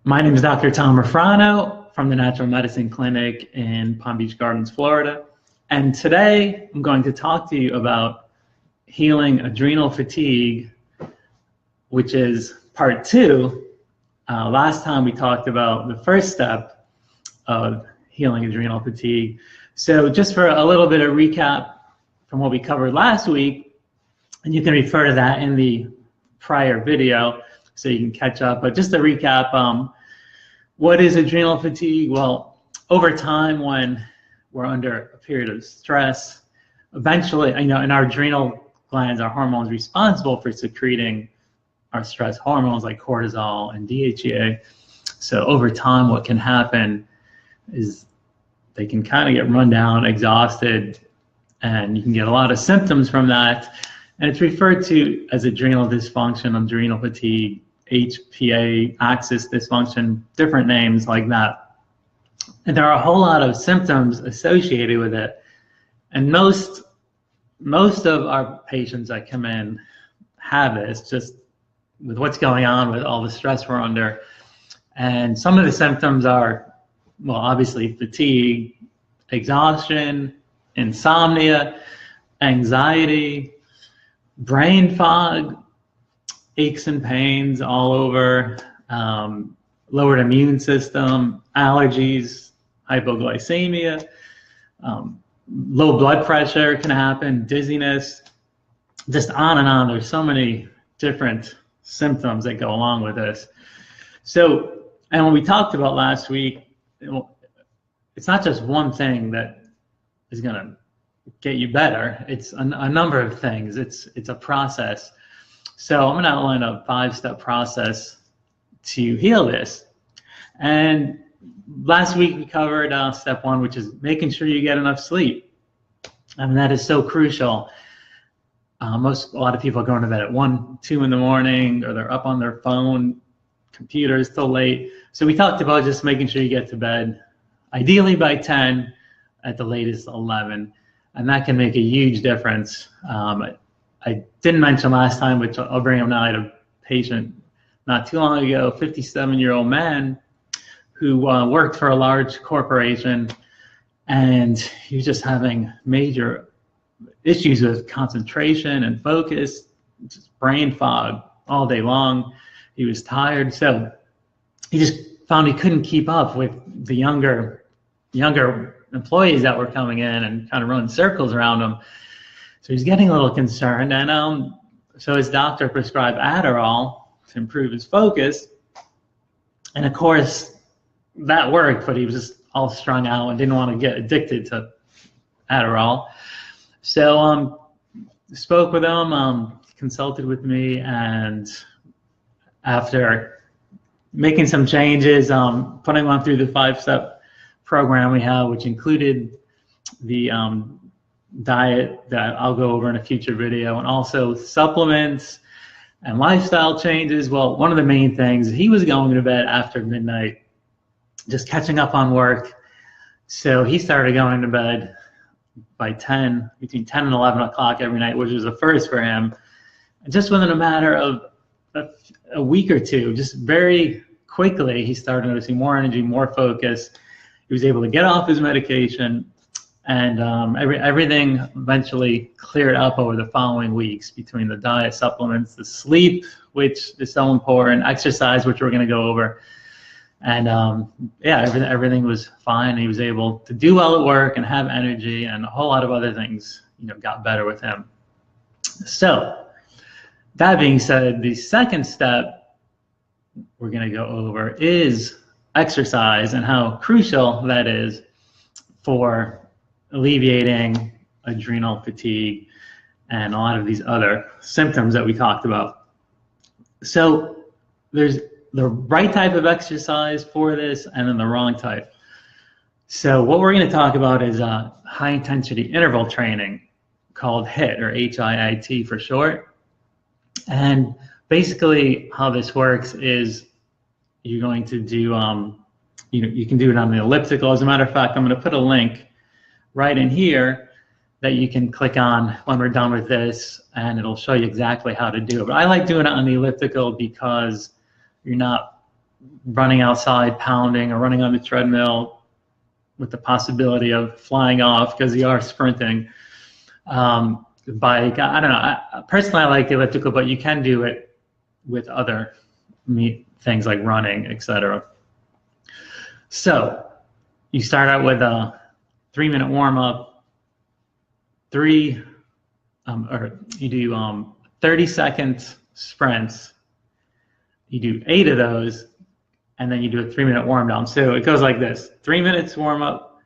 My name is Dr. Tom Rofrano from the Natural Medicine Clinic in Palm Beach Gardens, Florida. And today I'm going to talk to you about healing adrenal fatigue, which is part two. Last time we talked about the first step of healing adrenal fatigue. So just for a little bit of recap from what we covered last week, and you can refer to that in the prior video so you can catch up. But just to recap, what is adrenal fatigue? Well, over time when we're under a period of stress, eventually, in our adrenal glands, our hormones responsible for secreting our stress hormones like cortisol and DHEA. So over time, what can happen is they can kind of get run down, exhausted, and you can get a lot of symptoms from that. And it's referred to as adrenal dysfunction, adrenal fatigue, HPA, axis dysfunction, different names like that. And there are a whole lot of symptoms associated with it. And most of our patients that come in have this, just with what's going on with all the stress we're under. And some of the symptoms are, well, obviously fatigue, exhaustion, insomnia, anxiety, brain fog, aches and pains all over, lowered immune system, allergies, hypoglycemia, low blood pressure can happen, dizziness, just on and on. There's so many different symptoms that go along with this. So, and when we talked about last week, it's not just one thing that is going to get you better. It's a number of things. It's a process. So I'm going to outline a 5-step process to heal this. And last week we covered step 1, which is making sure you get enough sleep. And that is so crucial. A lot of people are going to bed at 1, 2 in the morning, or they're up on their phone, computers till late. So we talked about just making sure you get to bed, ideally by 10, at the latest 11. And that can make a huge difference. I didn't mention last time, which I'll bring up now. I had a patient not too long ago, 57-year-old man who worked for a large corporation, and he was just having major issues with concentration and focus, just brain fog all day long. He was tired, so he just found he couldn't keep up with the younger employees that were coming in and kind of running circles around him. So he's getting a little concerned, and so his doctor prescribed Adderall to improve his focus. And of course, that worked, but he was just all strung out and didn't want to get addicted to Adderall. So spoke with him, consulted with me, and after making some changes, putting him through the 5-step program we have, which included the diet that I'll go over in a future video, and also supplements and lifestyle changes. Well, one of the main things, he was going to bed after midnight, just catching up on work. So he started going to bed by between 10 and 11 o'clock every night, which was a first for him. And just within a matter of a week or two, just very quickly, he started noticing more energy, more focus. He was able to get off his medication, and everything eventually cleared up over the following weeks between the diet, supplements, the sleep, which is so important, exercise, which we're going to go over. And yeah, everything was fine. He was able to do well at work and have energy, and a whole lot of other things, got better with him. So that being said, the second step we're going to go over is exercise and how crucial that is for alleviating adrenal fatigue and a lot of these other symptoms that we talked about. So there's the right type of exercise for this, and then the wrong type. So what we're going to talk about is high intensity interval training, called HIIT, or HIIT for short. And basically how this works is you're going to do, you can do it on the elliptical. As a matter of fact, I'm going to put a link right in here that you can click on when we're done with this, and it'll show you exactly how to do it. But I like doing it on the elliptical because you're not running outside, pounding, or running on the treadmill with the possibility of flying off because you are sprinting. Bike, I don't know. Personally, I like the elliptical, but you can do it with other things like running, etc. So you start out with a 3-minute warm-up, or you do 30-second sprints. You do 8 of those, and then you do a 3-minute warm-down. So it goes like this: 3 minutes warm-up,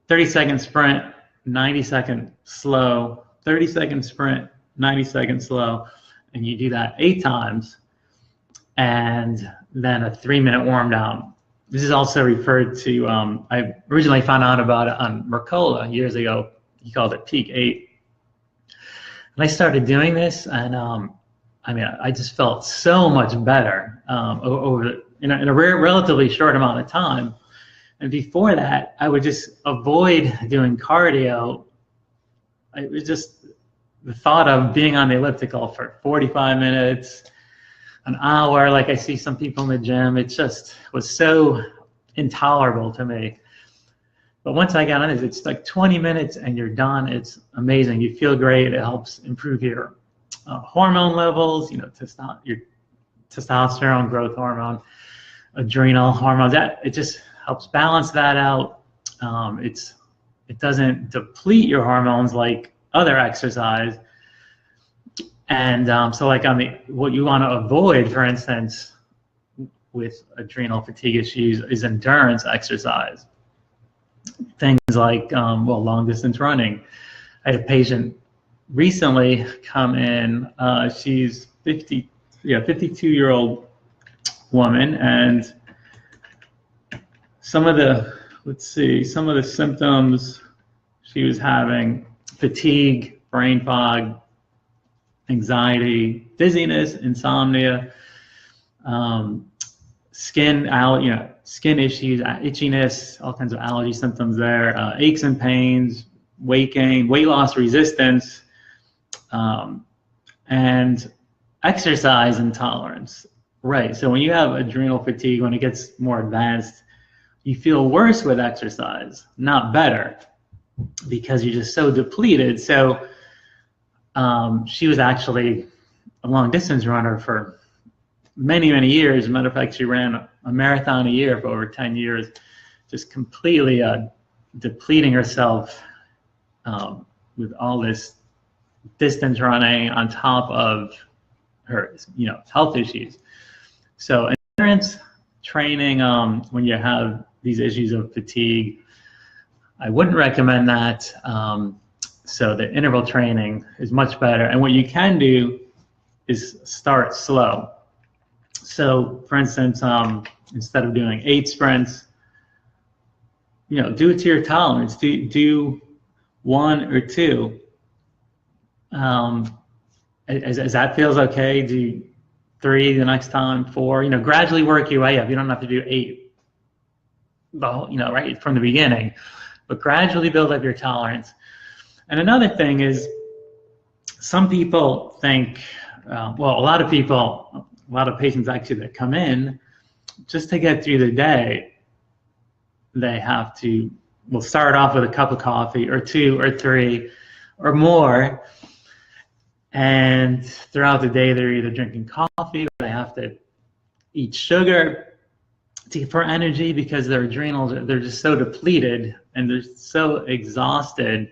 30-second sprint, 90-second slow, 30-second sprint, 90-second slow, and you do that 8 times, and then a 3-minute warm-down. This is also referred to, I originally found out about it on Mercola years ago. He called it Peak 8. And I started doing this, and I mean, I just felt so much better in a relatively short amount of time. And before that, I would just avoid doing cardio. It was just the thought of being on the elliptical for 45 minutes, an hour, like I see some people in the gym, it just was so intolerable to me. But once I got on it, it's like 20 minutes and you're done. It's amazing. You feel great. It helps improve your hormone levels, you know, your testosterone, growth hormone, adrenal hormones. It just helps balance that out. It doesn't deplete your hormones like other exercise. And so like what you want to avoid, for instance, with adrenal fatigue issues is endurance exercise. Things like, long distance running. I had a patient recently come in, she's 52-year-old woman, and some of the symptoms she was having: fatigue, brain fog, anxiety, dizziness, insomnia, skin issues, itchiness, all kinds of allergy symptoms there, aches and pains, weight gain, weight loss resistance, and exercise intolerance. Right, so when you have adrenal fatigue, when it gets more advanced, you feel worse with exercise, not better, because you're just so depleted. So she was actually a long distance runner for many, many years. As a matter of fact, she ran a marathon a year for over 10 years, just completely depleting herself with all this distance running on top of her, health issues. So endurance training, when you have these issues of fatigue, I wouldn't recommend that. So the interval training is much better. And what you can do is start slow. So for instance, instead of doing 8 sprints, do it to your tolerance. Do 1 or 2. As that feels okay, do 3 the next time, 4. Gradually work your way up. You don't have to do 8, right from the beginning, but gradually build up your tolerance. And another thing is, some people think, a lot of patients actually that come in, just to get through the day, they have to, start off with a cup of coffee or 2 or 3 or more. And throughout the day, they're either drinking coffee or they have to eat sugar for energy, because their adrenals, they're just so depleted and they're so exhausted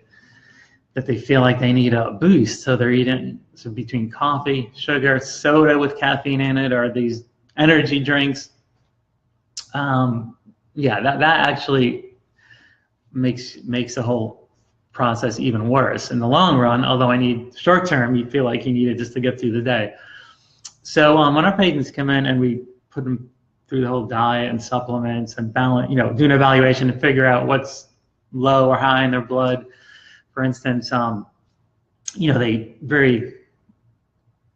that they feel like they need a boost. So they're eating, between coffee, sugar, soda with caffeine in it, or these energy drinks. That actually makes the whole process even worse in the long run. Although short term, you feel like you need it just to get through the day. So when our patients come in and we put them through the whole diet and supplements and balance, do an evaluation to figure out what's low or high in their blood. For instance, they very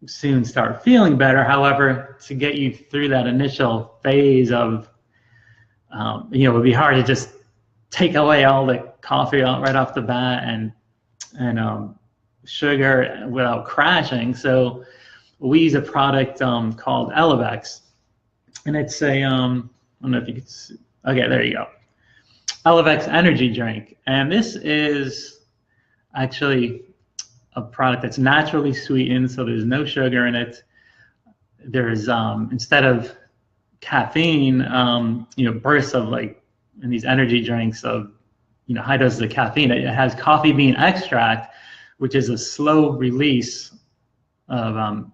soon start feeling better. However, to get you through that initial phase of, it would be hard to just take away all the coffee right off the bat and sugar without crashing. So we use a product called Elevex, and it's a, I don't know if you could see. Okay, there you go. Elevex energy drink. And this is actually a product that's naturally sweetened, so there's no sugar in it. There's, instead of caffeine, bursts of like, in these energy drinks of, high doses of caffeine, it has coffee bean extract, which is a slow release of,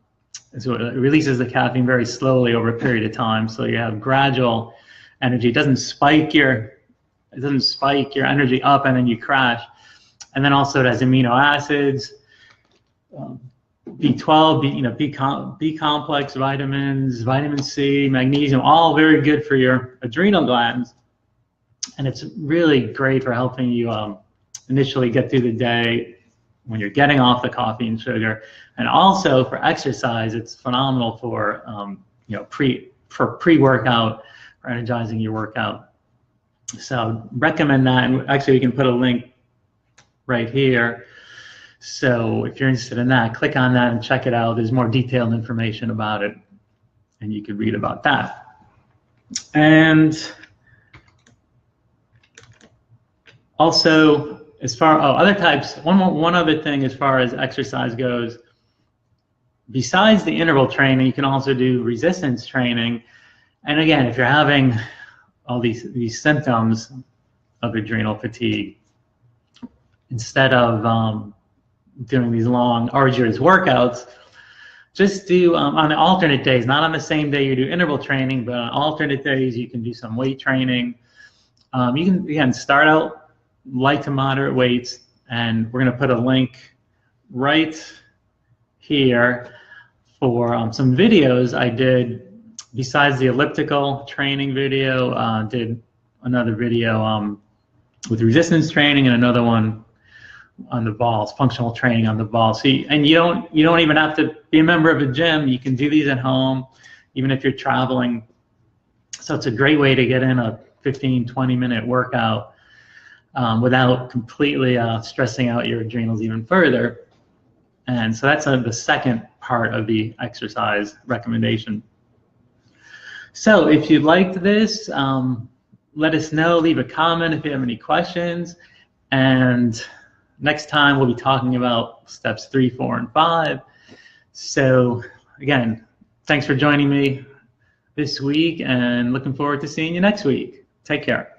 so it releases the caffeine very slowly over a period of time. So you have gradual energy. It doesn't spike your energy up and then you crash. And then also it has amino acids, B12, B complex vitamins, vitamin C, magnesium, all very good for your adrenal glands. And it's really great for helping you initially get through the day when you're getting off the coffee and sugar. And also for exercise, it's phenomenal for pre-workout, for energizing your workout. So recommend that. And actually, we can put a link right here. So if you're interested in that, click on that and check it out. There's more detailed information about it, and you can read about that. And also, as far other types, one other thing as far as exercise goes, besides the interval training, you can also do resistance training. And again, if you're having all these symptoms of adrenal fatigue, instead of doing these long, arduous workouts, just do on the alternate days, not on the same day you do interval training, but on alternate days you can do some weight training. You can, again, start out light to moderate weights, and we're going to put a link right here for some videos I did besides the elliptical training video. Did another video with resistance training and another one on the balls, functional training on the balls. So you don't even have to be a member of a gym. You can do these at home, even if you're traveling. So it's a great way to get in a 15-20 minute workout without completely stressing out your adrenals even further. And so that's the second part of the exercise recommendation. So if you liked this, let us know, leave a comment if you have any questions. And next time we'll be talking about steps 3, 4, and 5. So again, thanks for joining me this week and looking forward to seeing you next week. Take care.